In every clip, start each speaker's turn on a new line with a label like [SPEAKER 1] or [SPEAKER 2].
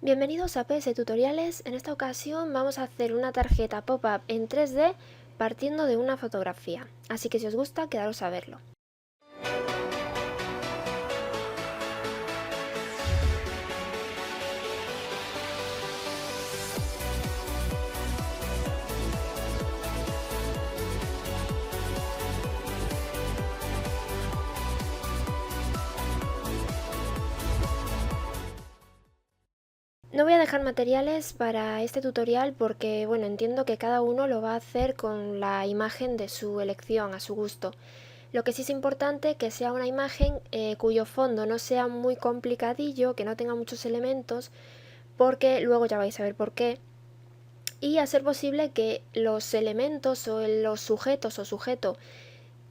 [SPEAKER 1] Bienvenidos a PS Tutoriales. En esta ocasión vamos a hacer una tarjeta pop-up en 3D partiendo de una fotografía, así que si os gusta quedaros a verlo. No voy a dejar materiales para este tutorial porque, bueno, entiendo que cada uno lo va a hacer con la imagen de su elección, a su gusto. Lo que sí es importante que sea una imagen cuyo fondo no sea muy complicadillo, que no tenga muchos elementos, porque luego ya vais a ver por qué. Y a ser posible que los elementos o los sujetos o sujeto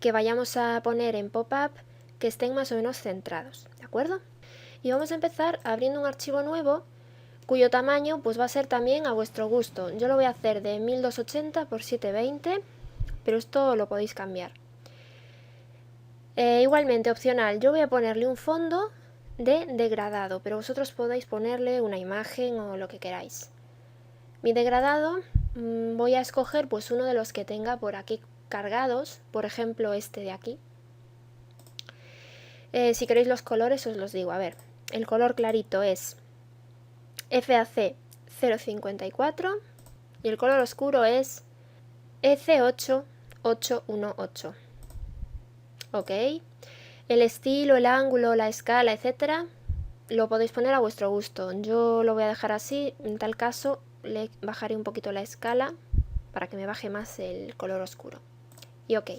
[SPEAKER 1] que vayamos a poner en pop-up que estén más o menos centrados, ¿de acuerdo? Y vamos a empezar abriendo un archivo nuevo cuyo tamaño pues va a ser también a vuestro gusto. Yo lo voy a hacer de 1280 x 720, pero esto lo podéis cambiar. Igualmente opcional, yo voy a ponerle un fondo de degradado, pero vosotros podéis ponerle una imagen o lo que queráis. Mi degradado voy a escoger pues uno de los que tenga por aquí cargados, por ejemplo este de aquí. Si queréis los colores os los digo, a ver, el color clarito es FAC 054 y el color oscuro es EC8 818. Ok, el estilo, el ángulo, la escala, etcétera, lo podéis poner a vuestro gusto. Yo lo voy a dejar así, en tal caso le bajaré un poquito la escala para que me baje más el color oscuro. Y ok.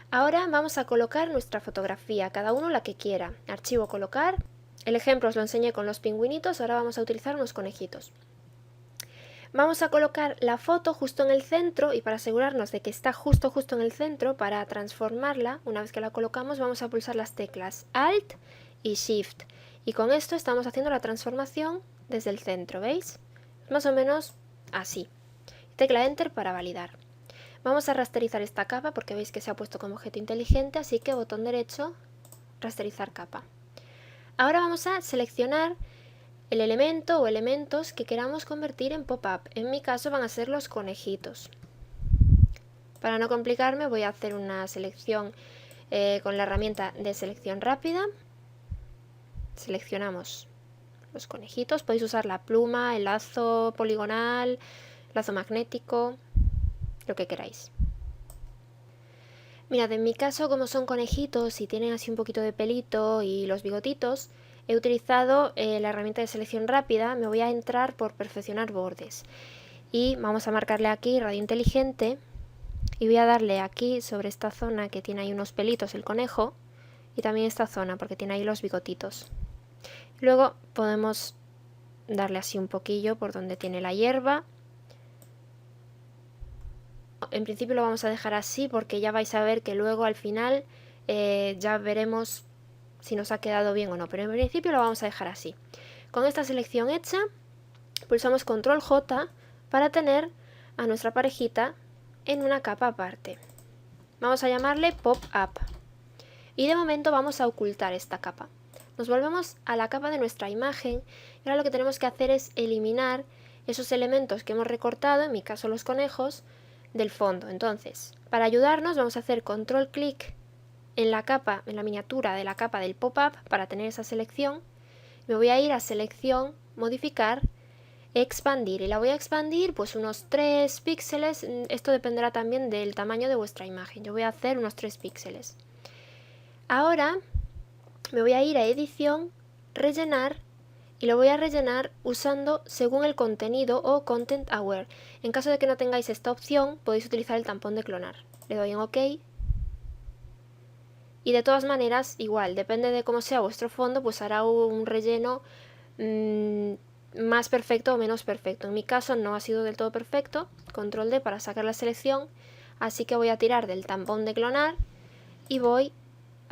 [SPEAKER 1] Ahora vamos a colocar nuestra fotografía, cada uno la que quiera. Archivo colocar. El ejemplo os lo enseñé con los pingüinitos, ahora vamos a utilizar unos conejitos. Vamos a colocar la foto justo en el centro y para asegurarnos de que está justo en el centro, para transformarla, una vez que la colocamos vamos a pulsar las teclas Alt y Shift. Y con esto estamos haciendo la transformación desde el centro, ¿veis? Más o menos así. Tecla Enter para validar. Vamos a rasterizar esta capa porque veis que se ha puesto como objeto inteligente, así que botón derecho, rasterizar capa. Ahora vamos a seleccionar el elemento o elementos que queramos convertir en pop-up. En mi caso van a ser los conejitos. Para no complicarme voy a hacer una selección con la herramienta de selección rápida. Seleccionamos los conejitos, podéis usar la pluma, el lazo poligonal, lazo magnético, lo que queráis. Mirad, en mi caso, como son conejitos y tienen así un poquito de pelito y los bigotitos, he utilizado la herramienta de selección rápida. Me voy a entrar por perfeccionar bordes. Y vamos a marcarle aquí radio inteligente. Y voy a darle aquí sobre esta zona que tiene ahí unos pelitos el conejo. Y también esta zona porque tiene ahí los bigotitos. Luego podemos darle así un poquillo por donde tiene la hierba. En principio lo vamos a dejar así porque ya vais a ver que luego al final ya veremos si nos ha quedado bien o no, pero en principio lo vamos a dejar así. Con esta selección hecha, pulsamos Control J para tener a nuestra parejita en una capa aparte. Vamos a llamarle Pop Up y de momento vamos a ocultar esta capa. Nos volvemos a la capa de nuestra imagen y ahora lo que tenemos que hacer es eliminar esos elementos que hemos recortado, en mi caso los conejos, del fondo. Entonces, para ayudarnos vamos a hacer control clic en la capa, en la miniatura de la capa del pop-up para tener esa selección. Me voy a ir a selección, modificar, expandir y la voy a expandir pues unos 3 píxeles. Esto dependerá también del tamaño de vuestra imagen. Yo voy a hacer unos 3 píxeles. Ahora me voy a ir a edición, rellenar y lo voy a rellenar usando según el contenido o Content Aware. En caso de que no tengáis esta opción, podéis utilizar el tampón de clonar. Le doy en OK. Y de todas maneras, igual, depende de cómo sea vuestro fondo, pues hará un relleno más perfecto o menos perfecto. En mi caso no ha sido del todo perfecto. Control D para sacar la selección. Así que voy a tirar del tampón de clonar y voy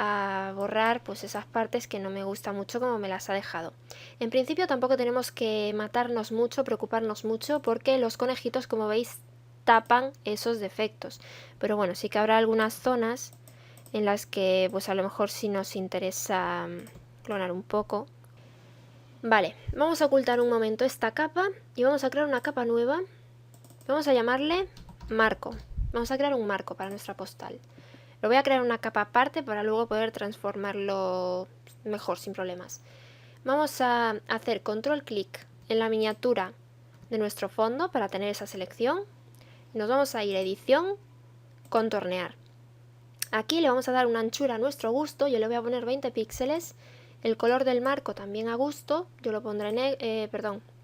[SPEAKER 1] a borrar pues esas partes que no me gusta mucho como me las ha dejado. En principio tampoco tenemos que matarnos mucho, preocuparnos mucho, porque los conejitos, como veis, tapan esos defectos. Pero bueno, sí que habrá algunas zonas en las que pues a lo mejor sí nos interesa clonar un poco. Vale, vamos a ocultar un momento esta capa y vamos a crear una capa nueva. Vamos a llamarle marco. Vamos a crear un marco para nuestra postal. Lo voy a crear una capa aparte para luego poder transformarlo mejor, sin problemas. Vamos a hacer control clic en la miniatura de nuestro fondo para tener esa selección. Nos vamos a ir a edición, contornear. Aquí le vamos a dar una anchura a nuestro gusto, yo le voy a poner 20 píxeles. El color del marco también a gusto, yo lo pondré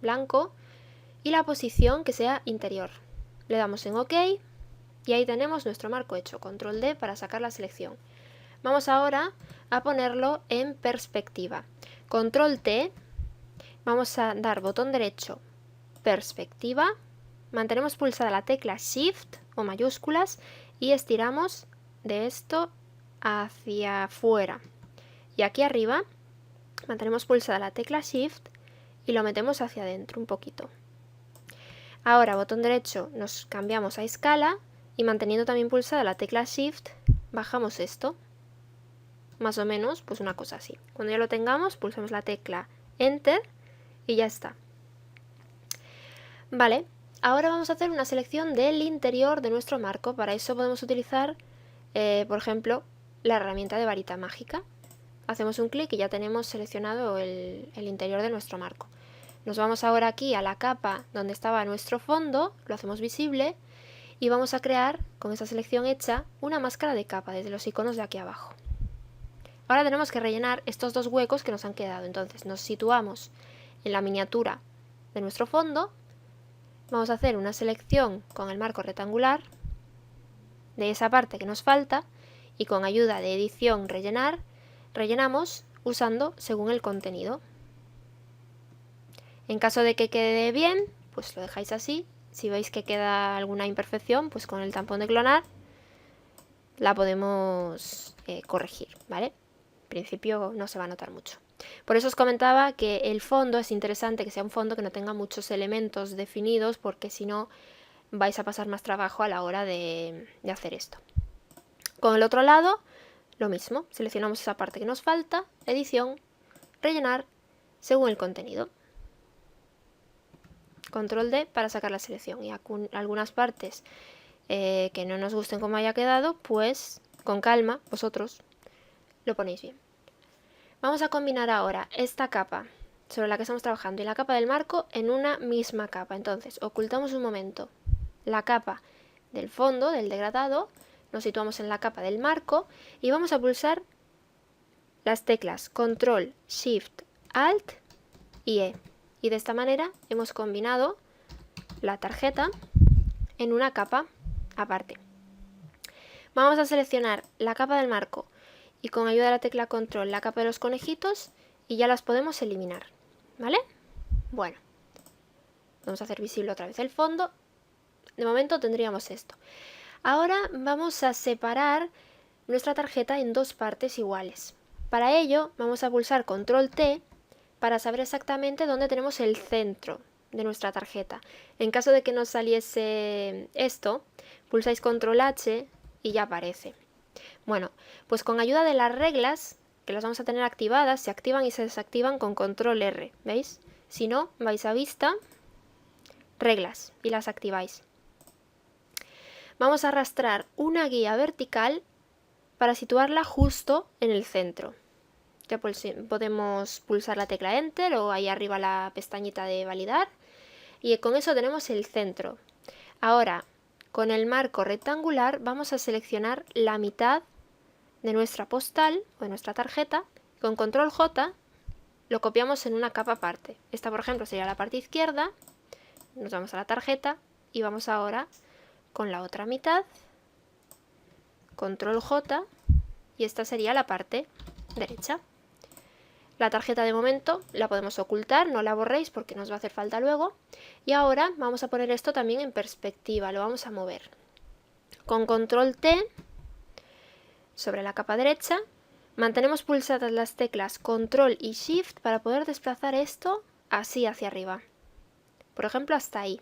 [SPEAKER 1] blanco. Y la posición que sea interior. Le damos en OK y ahí tenemos nuestro marco hecho. Control D para sacar la selección. Vamos ahora a ponerlo en perspectiva. Control T, vamos a dar botón derecho, perspectiva. Mantenemos pulsada la tecla Shift o mayúsculas y estiramos de esto hacia afuera. Y aquí arriba mantenemos pulsada la tecla Shift y lo metemos hacia adentro un poquito. Ahora botón derecho nos cambiamos a escala y manteniendo también pulsada la tecla Shift bajamos esto. Más o menos pues una cosa así. Cuando ya lo tengamos pulsamos la tecla Enter y ya está. Vale, ahora vamos a hacer una selección del interior de nuestro marco. Para eso podemos utilizar por ejemplo la herramienta de varita mágica. Hacemos un clic y ya tenemos seleccionado el interior de nuestro marco. Nos vamos ahora aquí a la capa donde estaba nuestro fondo, lo hacemos visible y vamos a crear, con esa selección hecha, una máscara de capa desde los iconos de aquí abajo. Ahora tenemos que rellenar estos dos huecos que nos han quedado. Entonces nos situamos en la miniatura de nuestro fondo, vamos a hacer una selección con el marco rectangular de esa parte que nos falta y con ayuda de edición rellenar, rellenamos usando según el contenido. En caso de que quede bien, pues lo dejáis así. Si veis que queda alguna imperfección, pues con el tampón de clonar la podemos corregir, ¿vale? En principio no se va a notar mucho. Por eso os comentaba que el fondo es interesante que sea un fondo que no tenga muchos elementos definidos, porque si no vais a pasar más trabajo a la hora de hacer esto. Con el otro lado, lo mismo. Seleccionamos esa parte que nos falta, edición, rellenar, según el contenido. Control D para sacar la selección. Y algunas partes que no nos gusten como haya quedado, pues con calma, vosotros lo ponéis bien. Vamos a combinar ahora esta capa sobre la que estamos trabajando y la capa del marco en una misma capa. Entonces, ocultamos un momento la capa del fondo, del degradado, nos situamos en la capa del marco y vamos a pulsar las teclas Control, Shift, Alt y E. Y de esta manera hemos combinado la tarjeta en una capa aparte. Vamos a seleccionar la capa del marco y con ayuda de la tecla Control la capa de los conejitos y ya las podemos eliminar, ¿vale? Bueno, vamos a hacer visible otra vez el fondo. De momento tendríamos esto. Ahora vamos a separar nuestra tarjeta en dos partes iguales. Para ello vamos a pulsar Control T para saber exactamente dónde tenemos el centro de nuestra tarjeta. En caso de que nos saliese esto, pulsáis Control H y ya aparece. Bueno, pues con ayuda de las reglas, que las vamos a tener activadas, se activan y se desactivan con Control R, ¿veis? Si no, vais a Vista, Reglas y las activáis. Vamos a arrastrar una guía vertical para situarla justo en el centro. Ya podemos pulsar la tecla Enter o ahí arriba la pestañita de validar y con eso tenemos el centro. Ahora, con el marco rectangular vamos a seleccionar la mitad de nuestra postal o de nuestra tarjeta. Con Control J lo copiamos en una capa aparte. Esta, por ejemplo, sería la parte izquierda. Nos vamos a la tarjeta y vamos ahora con la otra mitad. Control J y esta sería la parte derecha. La tarjeta de momento la podemos ocultar, no la borréis porque nos va a hacer falta luego. Y ahora vamos a poner esto también en perspectiva, lo vamos a mover. Con Control T sobre la capa derecha, mantenemos pulsadas las teclas Control y Shift para poder desplazar esto así hacia arriba. Por ejemplo, hasta ahí.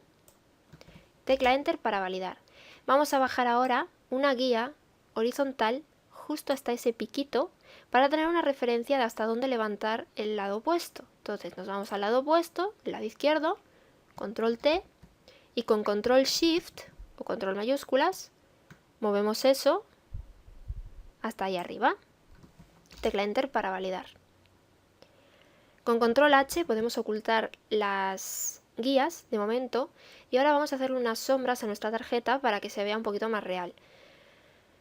[SPEAKER 1] Tecla Enter para validar. Vamos a bajar ahora una guía horizontal justo hasta ese piquito para tener una referencia de hasta dónde levantar el lado opuesto. Entonces nos vamos al lado opuesto, el lado izquierdo, control T, y con control Shift o control mayúsculas movemos eso hasta ahí arriba. Tecla Enter para validar. Con control H podemos ocultar las guías de momento y ahora vamos a hacerle unas sombras a nuestra tarjeta para que se vea un poquito más real.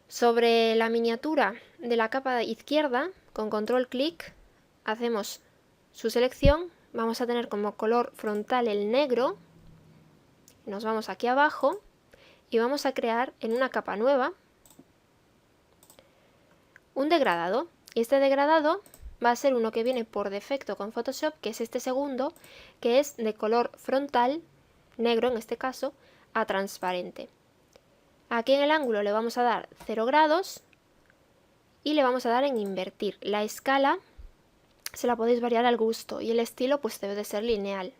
[SPEAKER 1] Sobre la miniatura de la capa izquierda, con control clic, hacemos su selección, vamos a tener como color frontal el negro, nos vamos aquí abajo y vamos a crear en una capa nueva un degradado. Y este degradado va a ser uno que viene por defecto con Photoshop, que es este segundo, que es de color frontal, negro en este caso, a transparente. Aquí en el ángulo le vamos a dar 0 grados y le vamos a dar en invertir. La escala se la podéis variar al gusto y el estilo pues debe de ser lineal.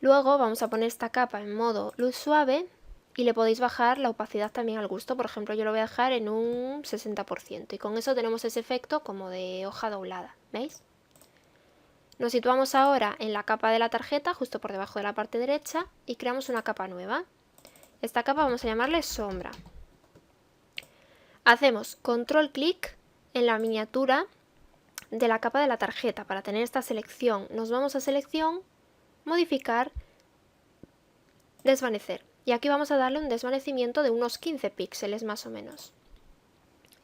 [SPEAKER 1] Luego vamos a poner esta capa en modo luz suave y le podéis bajar la opacidad también al gusto. Por ejemplo, yo lo voy a dejar en un 60% y con eso tenemos ese efecto como de hoja doblada, ¿veis? Nos situamos ahora en la capa de la tarjeta, justo por debajo de la parte derecha, y creamos una capa nueva. Esta capa vamos a llamarle sombra. Hacemos control clic en la miniatura de la capa de la tarjeta para tener esta selección. Nos vamos a selección, modificar, desvanecer. Y aquí vamos a darle un desvanecimiento de unos 15 píxeles más o menos.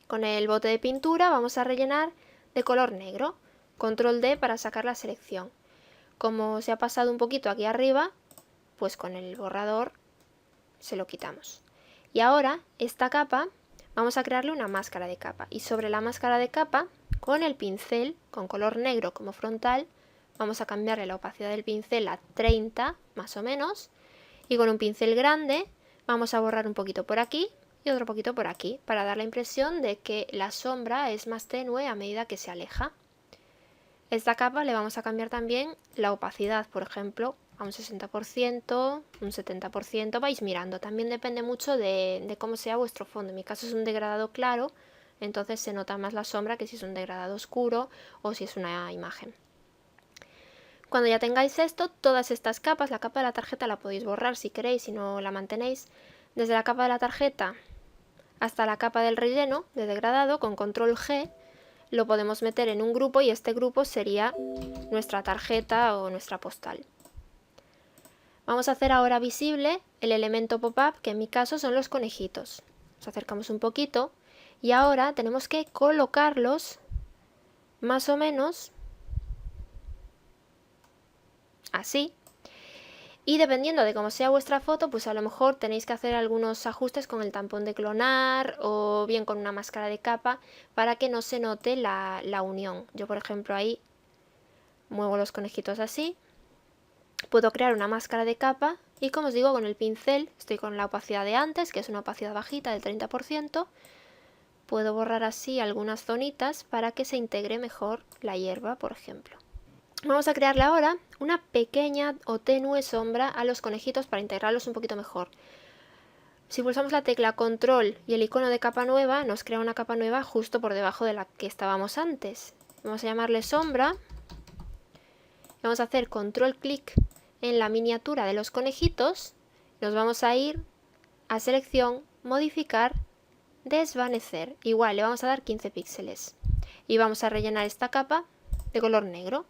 [SPEAKER 1] Con el bote de pintura vamos a rellenar de color negro. Control D para sacar la selección. Como se ha pasado un poquito aquí arriba, pues con el borrador se lo quitamos. Y ahora esta capa vamos a crearle una máscara de capa. Y sobre la máscara de capa, con el pincel, con color negro como frontal, vamos a cambiarle la opacidad del pincel a 30 más o menos. Y con un pincel grande vamos a borrar un poquito por aquí y otro poquito por aquí para dar la impresión de que la sombra es más tenue a medida que se aleja. Esta capa le vamos a cambiar también la opacidad, por ejemplo, a un 60%, un 70%, vais mirando. También depende mucho de cómo sea vuestro fondo. En mi caso es un degradado claro, entonces se nota más la sombra que si es un degradado oscuro o si es una imagen. Cuando ya tengáis esto, todas estas capas, la capa de la tarjeta la podéis borrar si queréis, si no la mantenéis. Desde la capa de la tarjeta hasta la capa del relleno de degradado, con control G, lo podemos meter en un grupo y este grupo sería nuestra tarjeta o nuestra postal. Vamos a hacer ahora visible el elemento pop-up, que en mi caso son los conejitos. Nos acercamos un poquito y ahora tenemos que colocarlos más o menos así, y dependiendo de cómo sea vuestra foto, pues a lo mejor tenéis que hacer algunos ajustes con el tampón de clonar o bien con una máscara de capa para que no se note la unión. Yo por ejemplo ahí muevo los conejitos así, puedo crear una máscara de capa y como os digo con el pincel, estoy con la opacidad de antes, que es una opacidad bajita del 30%, puedo borrar así algunas zonitas para que se integre mejor la hierba, por ejemplo. Vamos a crearle ahora una pequeña o tenue sombra a los conejitos para integrarlos un poquito mejor. Si pulsamos la tecla control y el icono de capa nueva, nos crea una capa nueva justo por debajo de la que estábamos antes. Vamos a llamarle sombra. Vamos a hacer control clic en la miniatura de los conejitos. Nos vamos a ir a selección, modificar, desvanecer. Igual le vamos a dar 15 píxeles. Y vamos a rellenar esta capa de color negro.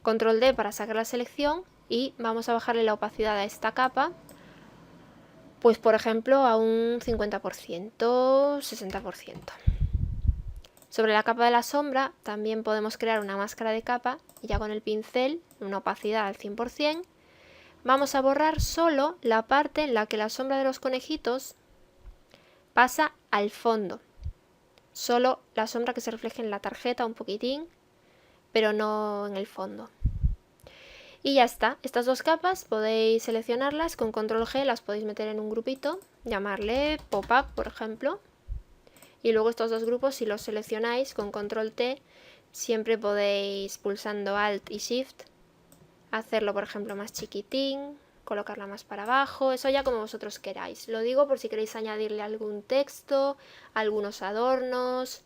[SPEAKER 1] Control D para sacar la selección y vamos a bajarle la opacidad a esta capa, pues por ejemplo a un 50%, 60%. Sobre la capa de la sombra también podemos crear una máscara de capa y ya con el pincel, una opacidad al 100%, vamos a borrar solo la parte en la que la sombra de los conejitos pasa al fondo. Solo la sombra que se refleje en la tarjeta un poquitín, pero no en el fondo. Y ya está, estas dos capas podéis seleccionarlas con control G, las podéis meter en un grupito, llamarle pop-up por ejemplo, y luego estos dos grupos si los seleccionáis con control T, siempre podéis pulsando Alt y Shift, hacerlo por ejemplo más chiquitín, colocarla más para abajo, eso ya como vosotros queráis. Lo digo por si queréis añadirle algún texto, algunos adornos,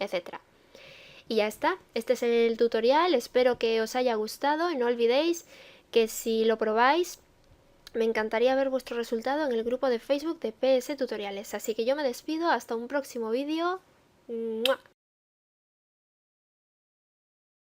[SPEAKER 1] etc. Y ya está, este es el tutorial, espero que os haya gustado y no olvidéis que si lo probáis me encantaría ver vuestro resultado en el grupo de Facebook de PS Tutoriales. Así que yo me despido, hasta un próximo vídeo. ¡Mua!